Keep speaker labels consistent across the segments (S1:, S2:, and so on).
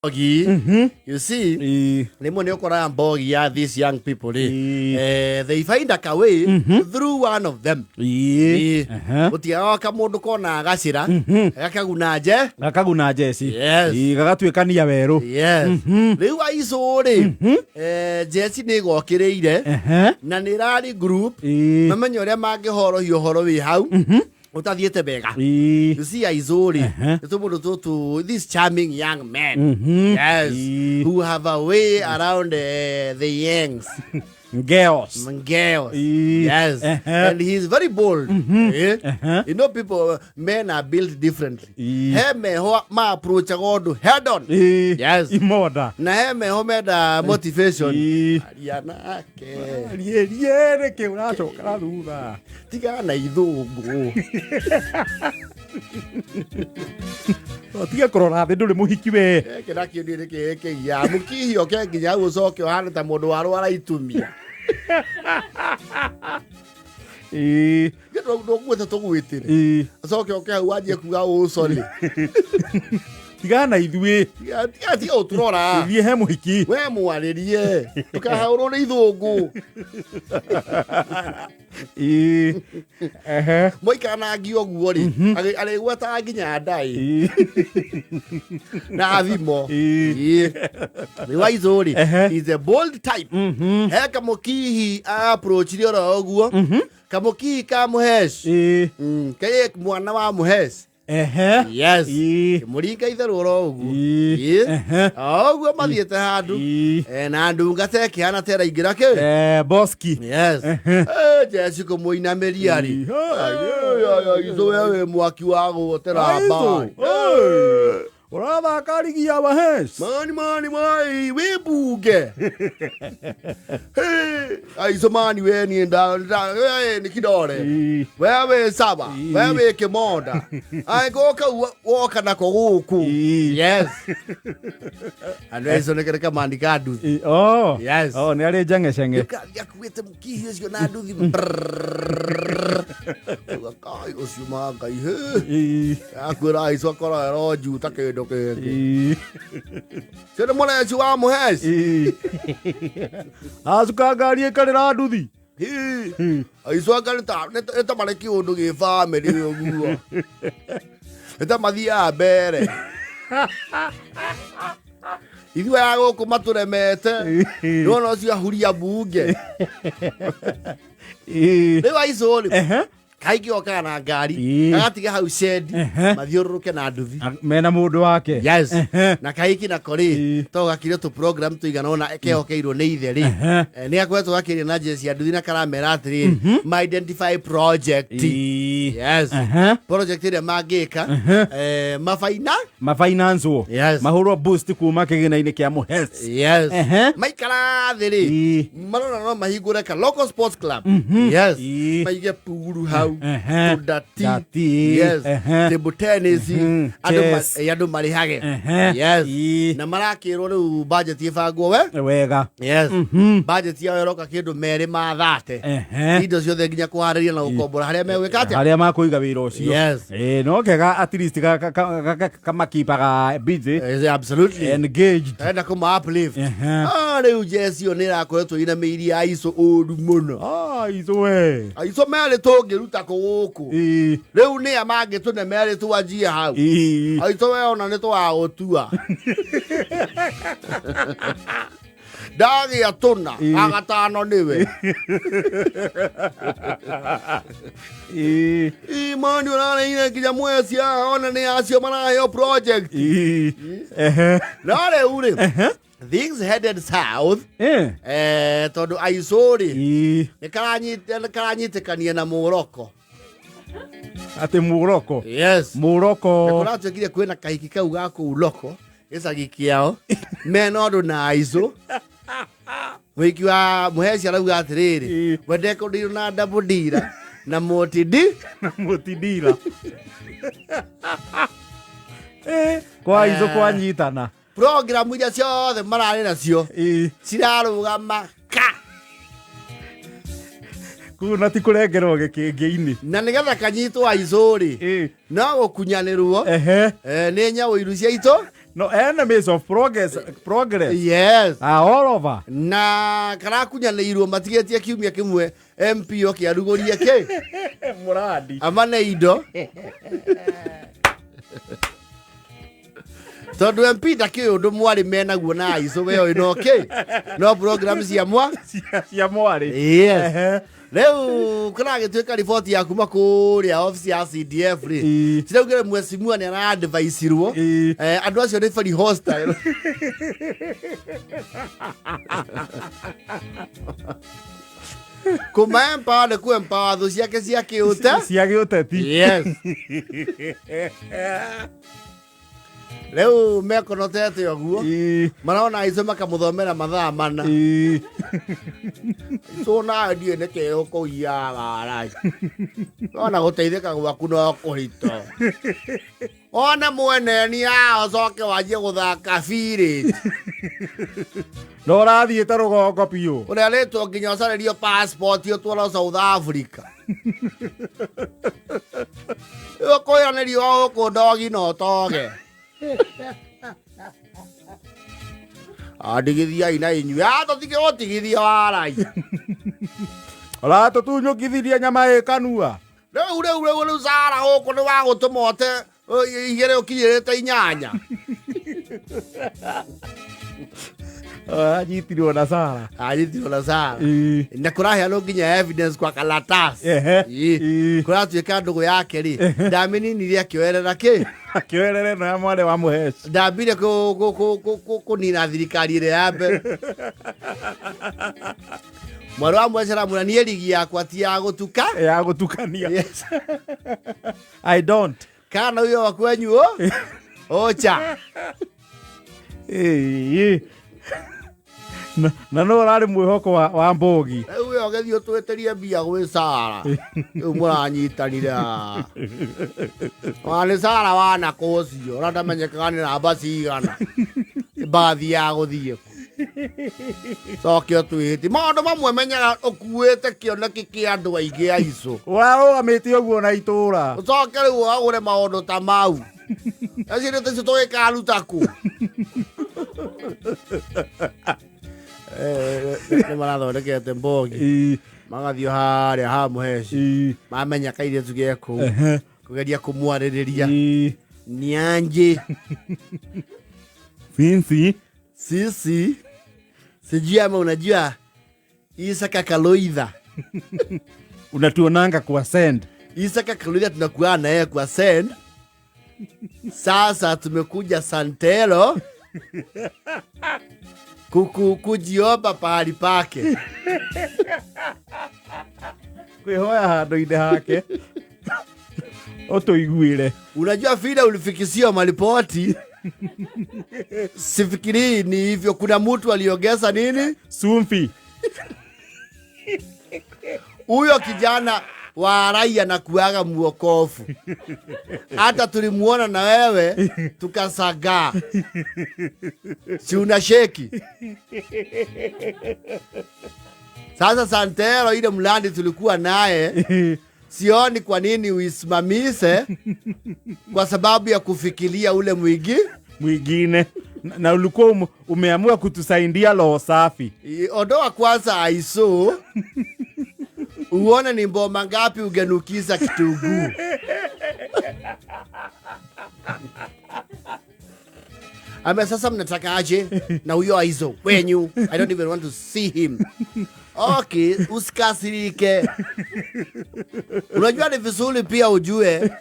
S1: You see, mbogi ya these young people, they find a way through one of them. Utiaoka mundu kona agacira
S2: gakagunaje si gagatuikania weru
S1: riu Izoh Jesse ni gokireire na ni rari group mamenye uria mangihorohio horo wi hau utathiete bega. You see Izoh this charming young man, who have a way around the yangs.
S2: Girls.
S1: Yes. And he's very bold. You know, men are built differently. Ma approach God head on. Yes.
S2: Imoda.
S1: Na heme ho meda motivation.
S2: Ariana ke uracoka thutha.
S1: Tiga na ithungu.
S2: Tiga kurora thi nduri muhiki we.
S1: Kira kiundire ke ya mukihio ke nginya ucoke ohana ta mundu warwara itumia. Gero ndo gwetha tugwitire acoke oke hau wanjie kuga ucori
S2: tiga na ithue
S1: tiga uturora
S2: thie he muhiki
S1: we mwaririe tukahaurwo ni ithungu moikanangi oguo ri arigweta nginya ndai na thimo ni Izoh is a bold type. He kamukihi approach ri ora oguo kamukihi ka mhesh kaye mwana wa mhesh yes muringa itharu ro uguo oguo mathiete handu na ndungate kihana tera ingira ke
S2: boski
S1: yes Jesse kumuinamiria ri Izoh we mwaki wa gutera ba
S2: urathaka rigi ya mhesh
S1: mani we buge Izoh mani we ni nda ni kidore wewe saba wewe kimoda ai goka woka nako guku yes and Izoh nekereka mandikadu yes
S2: ni ari jangecenge
S1: yakuite mukihi ucio na nduthi kai ucio manga akwira Izoh akora roju takedo Sio mwana wa mhesh
S2: azukagarie karira nduthi
S1: Izoh agarita neta mareki undu gi family oguo eta mathia mbere Ithuĩ ya gũkũ maturemete nĩwona ũcio ahuria mbunge rĩu Izoh kaigi okaga na ngari agatiga hau shed mathiũrũrũke na nduthi
S2: mena mũndũ wake
S1: yes na kaigi na kori to gakire tu program tuigana ona kehokeirwo nĩ ithe ri nĩ akwetwo gakiria na Jesse nduthi na karamera atĩrĩrĩ my identify project yes project ĩrĩa mangĩka
S2: mafinance mahũrwo boost kuma kĩgĩna-inĩ kĩa mhesh
S1: yes maikara thĩ rĩ marona no mahingũre ka local sports club yes maige puru hau Dati yes table tennis andu marihage yes na marakirwo riu budget ibangwo
S2: wega
S1: yes budget yao iroka kindu meri ma thate indo ciothe nginya kuhariria na gukombora haria megwika atia
S2: haria makuiga wira ucio
S1: yes
S2: no kega at least kamakipaga busy
S1: absolutely
S2: engaged
S1: enda kuma uplift riu Jesse ni rakoretwo ina meiri ya Izoh oru muno Izoh meri tungiruta kuguku riu ni amangi tunemeri twanjie hau Izoh we ona ni twagutua ndagia tuna agatano niwe mani ũrareire nginya mweci ona ni acio maraheo project no riu ri things headed south tondu Izoh ri nikaranyitikania na Morocco
S2: ati Morocco
S1: yes
S2: Morocco
S1: kuratuĩkire kwĩna kahiki kau ga kũu loko gĩcagi kĩao mena ũndũ na Izoh mũhiki wa mhesh arauga atĩrĩrĩ wende kũndirwo na double dira na motidira
S2: kwa Izoh kwanyitana
S1: program iria ciothe mararĩ nacio cirarũgama
S2: kuna ti kurengerwo gĩkĩngĩ-inĩ
S1: na nĩgetha kanyitwo Izoh rĩ no gũkunyanĩrwo nĩ nyau iru cia itũ
S2: No, enemies of progress.
S1: Yes.
S2: All over.
S1: Na karakunya leirwo matigetie kiumia kimwe MP okia rugorie ke.
S2: Muradi.
S1: Amane indo. Tondu MP ndakĩ ũndũ mwari menaguo na Izoh we ino okay. No program cia
S2: mwari.
S1: Yes. Leo kana gĩtuĩka report ya kuma kũrĩa office ya CDF ri. Ciraugire mwecimu ni ara advice irwo. Andũ acio nĩ very hostile. Kuma empower ni kuempower thu ciake cia
S2: kĩũteti.
S1: Yes. Leo mekonotete oguo. Marona Izoh makamuthomera mathaa mana. So na ndie ne ke okoia gara. Ona guteithika gwaku no kuhito. Ona mwene ni acoke wajie guthaka village.
S2: No rathiĩte rũgongo biũ.
S1: Uria rĩtwo nginya ũcarerio passport yo twara South Africa. Ũkoyanĩrio gũkũ ndogi no toge. Adigithia ina inyu tũtige gũtigithia warai.
S2: Ũratũtunyũkithirie nyama ĩkanua.
S1: Rĩu Sara gũkũ nĩ wa gũtũma ũte igĩrĩ ũkinyĩrĩte 8.
S2: Anyitirwo na Sara.
S1: Na kũraheanwo nginya evidence kwa karatasi. Kũratuĩka ndũgũ yake rĩ. Ndamĩninirie akĩoerera kĩ?
S2: Akĩoerera ĩno ya mwarĩ wa mhesh.
S1: Ndambire kũnina thirikari ĩrĩa ya mbere. Mwarĩ wa mhesh aramwĩra niĩ rigi yakwa ti ya gũtuka.
S2: Ya gũtukania. Yes. I don't.
S1: Kana huyo wa kwenyu ocha.
S2: Na no ũrarĩ mwĩhoko wa mbogi.
S1: Rĩu ũgĩthiĩ ũtweterie mbia gwĩ Sara. Rĩu mũranyitanire. Nĩ Sara wana kũcio. Ũrĩa ndamenyekaga nĩ namba cigana. Mbathi ya gũthiĩ. Coke ũtwĩti. Maũndũ mamwe menyaga ũkuĩte kĩoneki kĩa andũ aingĩ a Izoh.
S2: Ũrarũgamĩte ũguo na itũũra.
S1: Ũcoke rĩu ũgũre maũndũ ta mau. Acio nĩ tũcio tũgĩkaruta kũ. Nĩ marathondekete mbogi. Magathio harĩa ha mhesh. Mamenya kairĩtu gĩa kũu. Kũgeria kũmwarĩrĩria. Nianje. Sisi. Sijui ama unajua Isaka Kaloidha.
S2: Unatuonanga kwa send.
S1: Isaka Kaloidha tunakuwa na yeye kwa send. Sasa tumekuja Santero. Kujiomba pahali pake.
S2: Kwĩhoya handũ-inĩ hake. Ũtũiguĩre.
S1: Unajua vile ulifikisio malipoti. Sifikiri ni hivyo, kuna mtu aliongeza nini?
S2: Sumfi.
S1: Huyo kijana wa raia na kuaga muokofu. Hata tulimuona na wewe tukasagaa. Si unasheki. Sasa Santero ile mlandi tulikuwa naye. Sioni kwa nini uisimamishe kwa sababu ya kufikiria ule
S2: mwingine. Na ulikuwa umeamua kutusaidia roho safi.
S1: Ondoa kwanza Izoh. Uone ni mboma ngapi ugenukiza kitunguu. Ame sasa mnataka aje na huyo Izoh wenyu. I don't even want to see him. Okay, usikasirike. Unajua ni vizuri pia ujue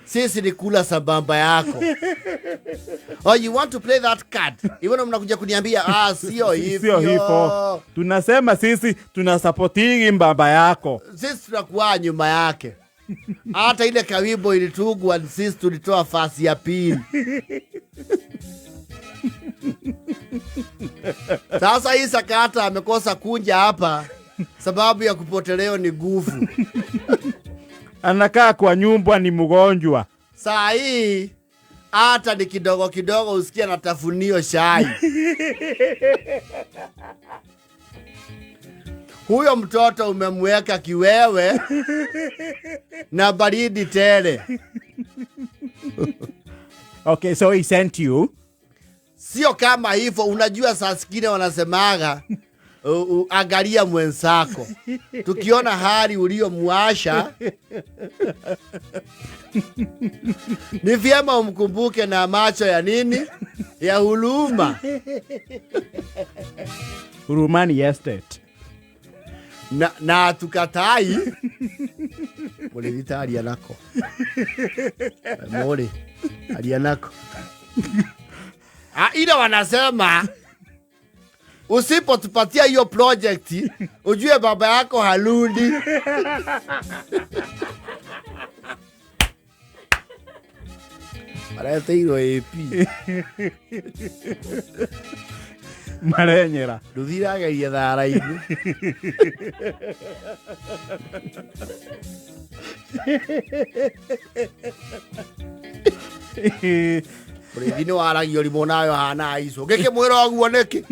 S1: sisi ni kula sambamba yako. Oh, you want to play that card? Even mnakuja kuniambia sio hivyo.
S2: Tunasema sisi tunasupportingi mbamba yako.
S1: Sisi tunakuwa nyuma yake. Hata ile kawimbo ilitugwa sisi tulitoa fasi ya pili. Sasa hii sakata amekosa kunja hapa sababu ya kupoteleo ni nguvu.
S2: Anakaa kwa nyumba ni mgonjwa.
S1: Saa hii hata ni kidogo kidogo usikia na tafunio shai. Huyo mtoto umemweka kiwewe na baridi tele.
S2: Okay, so he sent you.
S1: Sio kama hivyo, unajua saa zingine wanasemaga angalia mwenzako. Tukiona hali uliyomwasha ni vyema umkumbuke na macho ya nini? Ya huruma.
S2: Hurumani estate.
S1: Na tukatai. Mulivita alianako. Mole alianako. Ile wanasema usipotupatia hiyo project ujue baba yako haludi. Marateiro AP.
S2: Marenyera.
S1: Nduthirageria thara-ini. Mũrĩithi nĩ waragio rimũ nayo hana Izoh. Gĩkĩ mwĩra ũguo nĩkĩ?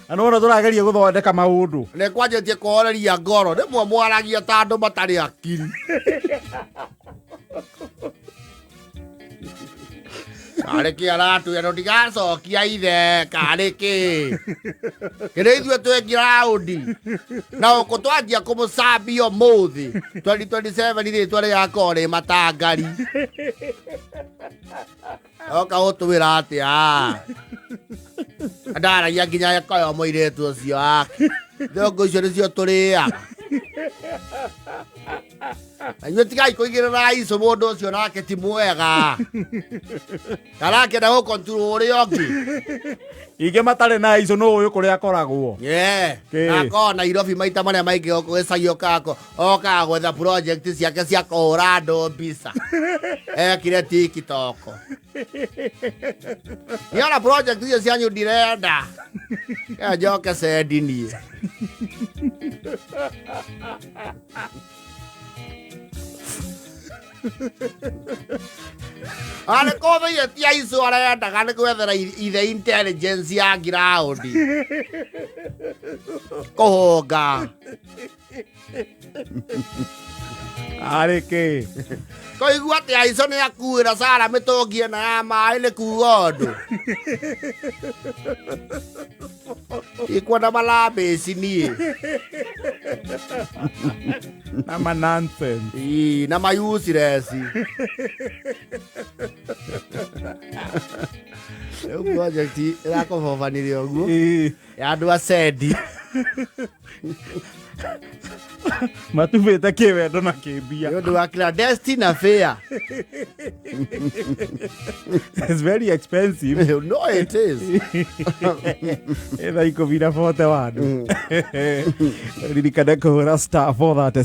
S2: Anora tũrageria gũthondeka maũndũ.
S1: Nĩ kwanjĩtie kũhoreria ngoro. Rĩmwe mwaragia ta andũ matarĩ akiri. Karĩ kĩ aratwĩra tũtigacokia ithe. Karĩ kĩ? Kĩrĩ ithuĩ twĩ ground. Na ũkũ twanjia kũmũcambia ũmũthĩ. 2027 rĩtwa rĩgakorwo rĩ matangari. Oka ũtwĩra atĩa? Ndaragia nginya yakoyo mũiritu ũcio wake. Thongo icio nĩcio tũrĩaga. Inyuĩ tigai kũigĩrĩra Izoh mũndũ ũcio nake ti mwega. Tarakĩenda gũkontrol ũrĩa ũngĩ.
S2: Ingĩ matarĩ na Izoh no ũyũ kũrĩa akoragwo.
S1: Nako Nairobi maita marĩa maingĩ gũgĩcagio kako. Okaga gwetha project ciake cia kũhũra andũ mbica. Ekire TikTok. Niona project icio cianyu ndirenda. Njoke sendi niĩ. Nĩ kũthĩire ti Izoh arendaga nĩ gwethera ithe intelligence ya ground. Kũhũnga.
S2: Arĩ kĩ?
S1: Kũigua atĩ Izoh nĩ akuĩra Sara mĩtũngi ĩno ya maĩ nĩ kuuga ũndũ. Ikuona malabĩci niĩ.
S2: Na ma nonsense.
S1: Na ma useless. Rĩu project ĩrakũbobanirie ũguo. Ya andũ a sendi.
S2: Matubĩte kĩwendo na kĩmbia.
S1: Nĩ ũndũ wa clandestine affair.
S2: It's very expensive.
S1: No, it is.
S2: Etha ikũmi na 41. Ririkane kũhũra star 430.